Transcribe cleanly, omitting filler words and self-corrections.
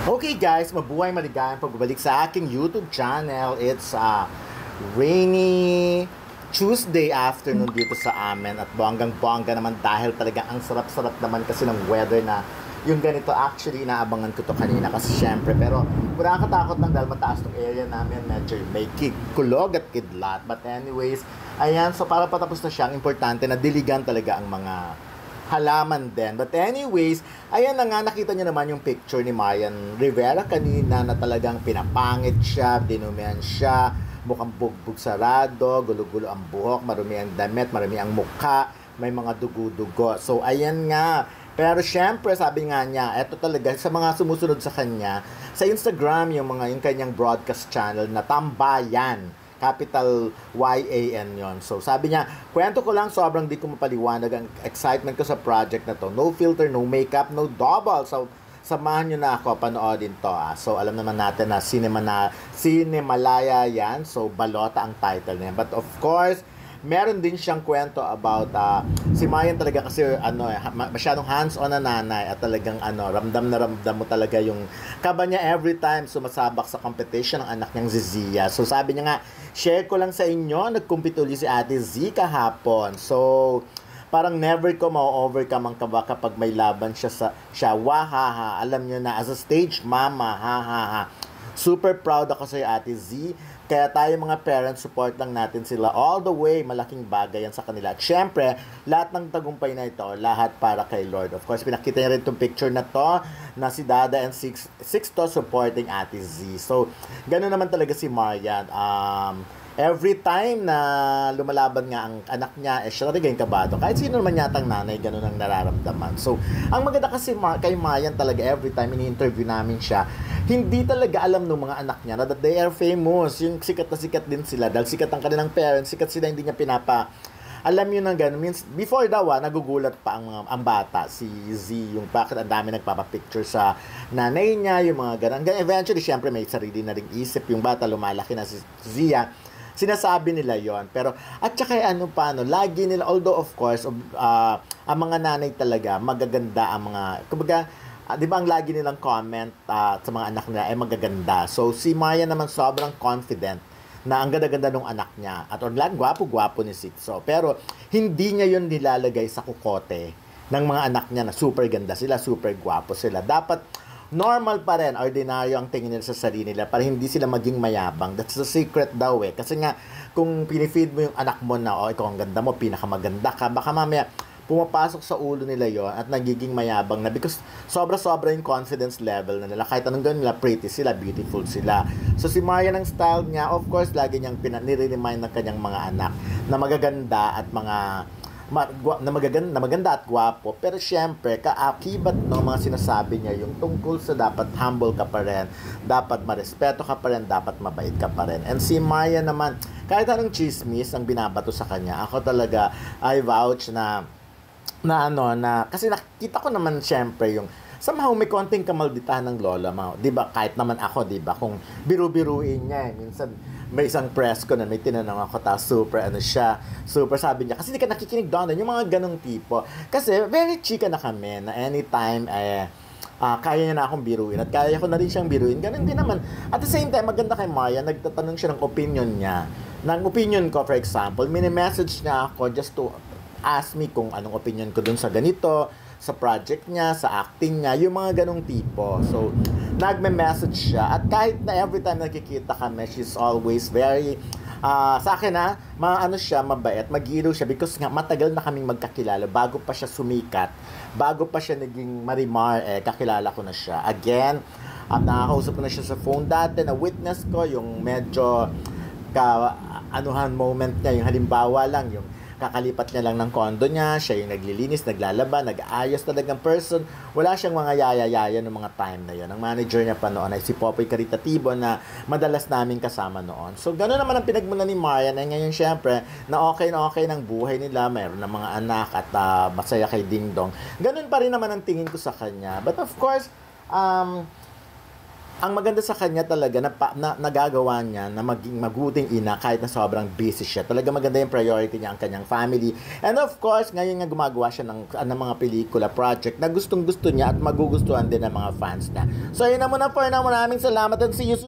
Okay guys, mabuhay maligayang pagbabalik sa aking YouTube channel. It's rainy Tuesday afternoon dito sa amin at bonggang-bongga naman dahil talaga ang sarap-sarap naman kasi ng weather na yung ganito. Actually, inaabangan ko to kanina kasi syempre, pero wala katakot lang dahil mataas tong area namin, medyo may kulog at kidlat. But anyways, ayan, so para patapos na siya, ang importante na diligan talaga ang mga halaman din. But anyways, ayan na nga, nakita niyo naman yung picture ni Marian Rivera kanina na talagang pinapangit siya, dinumihan siya, mukhang bugbog sarado, gulo-gulo ang buhok, marumi ang damit, marumi ang mukha, may mga dugo-dugo. So, ayan nga. Pero syempre, sabi nga niya, eto talaga, sa mga sumusunod sa kanya, sa Instagram, yung kanyang broadcast channel na Tambayan, capital Y-A-N yon. So, sabi niya, kwento ko lang, sobrang di ko mapaliwanag ang excitement ko sa project na to. No filter, no makeup, no double. So, samahan nyo na ako, panoodin to. So, alam naman natin na Cinemalaya yan. So, Balota ang title niya. But of course, meron din siyang kwento about si Marian talaga kasi masyadong hands-on na nanay at talagang ramdam na ramdam mo talaga yung kaba niya every time sumasabak sa competition ng anak niyang si Zia. So sabi niya nga, share ko lang sa inyo, nag-compete uli si Ate Z kahapon. So parang never ko ma-overcome ang kaba kapag may laban siya wahaha. Alam niyo na, as a stage mama, ha. Super proud ako sa Ate Z. Kaya tayo mga parents, support lang natin sila all the way. Malaking bagay yan sa kanila. At syempre, lahat ng tagumpay na ito, lahat para kay Lord. Of course, pinakita niya rin itong picture na to na si Dada and Sixto supporting Ate Z. So, gano'n naman talaga si Marian. Every time na lumalaban nga ang anak niya, siya talaga yung kabado. Kahit sino naman yatang nanay, ganun ang nararamdaman. So, ang maganda kasi kay Marian talaga, every time ini-interview namin siya, hindi talaga alam ng mga anak niya na that they are famous. Yung sikat na sikat din sila. Dahil sikat ang kanilang parents, sikat sila, hindi niya alam yun ng gano'n. Means, before daw, nagugulat pa ang bata, si Z, yung bakit ang dami nagpapapicture sa nanay niya, yung mga gano'n. Eventually, syempre, may sarili na ring isip. Yung bata, lumalaki na si Zia. Sinasabi nila yon. Pero, at saka lagi nila, although of course, ang mga nanay talaga, magaganda ang mga, kumbaga, di ba ang lagi nilang comment sa mga anak nila ay magaganda. So, si Maya naman sobrang confident na ang ganda-ganda ng anak niya. At lang, gwapo-gwapo ni Sitso. Pero, hindi niya yun nilalagay sa kukote ng mga anak niya na super ganda sila, super gwapo sila. Dapat, normal pa rin, ordinaryo ang tingin nila sa sarili nila para hindi sila maging mayabang. That's the secret daw eh. Kasi nga, kung pinifeed mo yung anak mo na, ikaw ang ganda mo, pinakamaganda ka, baka mamaya pumapasok sa ulo nila yon at nagiging mayabang na because sobra-sobra yung confidence level na nila. Kahit anong gano'n nila, pretty sila, beautiful sila. So si Marian, ang style niya, of course, lagi niyang nire-remind ng kanyang mga anak na magaganda at na maganda at gwapo, pero syempre kaakibat mga sinasabi niya yung tungkol sa dapat humble ka pa rin, dapat marespeto ka pa rin, dapat mabait ka pa rin. And si Maya naman, kahit anong chismis ang binabato sa kanya, ako talaga I vouch na kasi nakita ko naman syempre yung somehow may konting kamalditahan ng lola mo, 'di ba? Kahit naman ako, 'di ba? Kung biru-biruin niya, minsan may isang press ko na may tinanong ako, super super sabi niya, kasi hindi ka nakikinig doon, yung mga ganong tipo. Kasi very chika na kami, na anytime, kaya niya na akong biruin, at kaya ko na rin siyang biruin, ganun din naman. At the same time, maganda kay Maya, nagtatanong siya ng opinion niya. Ng opinion ko, for example, mini-message niya ako just to ask me kung anong opinion ko dun sa ganito, sa project niya, sa acting niya, yung mga ganong tipo. So, nagme-message siya. At kahit na every time nakikita kami, she's always very, sa akin mabait, mag-iro siya because nga matagal na kaming magkakilala bago pa siya sumikat, bago pa siya naging Marimar, kakilala ko na siya. Again, nakakausap ko na siya sa phone dati, na witness ko yung medyo moment niya, yung halimbawa lang, yung kakalipat niya lang ng kondo niya, siya yung naglilinis, naglalaba, nag-aayos talagang person. Wala siyang mga yaya-yaya ng mga time na yon. Ang manager niya pa noon ay si Popoy Caritativo na madalas namin kasama noon. So, gano'n naman ang pinagmula ni Marian. Ay ngayon, syempre, na okay ng buhay nila. Mayroon ng mga anak at masaya kay Ding Dong. Gano'n pa rin naman ang tingin ko sa kanya. But of course, ang maganda sa kanya talaga na nagagawa niya na maging mabuting ina kahit na sobrang busy siya. Talaga maganda yung priority niya ang kanyang family. And of course, ngayon nga gumagawa siya ng mga pelikula project na gustong-gusto niya at magugustuhan din ng mga fans niya. So yun na muna for now. Maraming salamat and see you soon.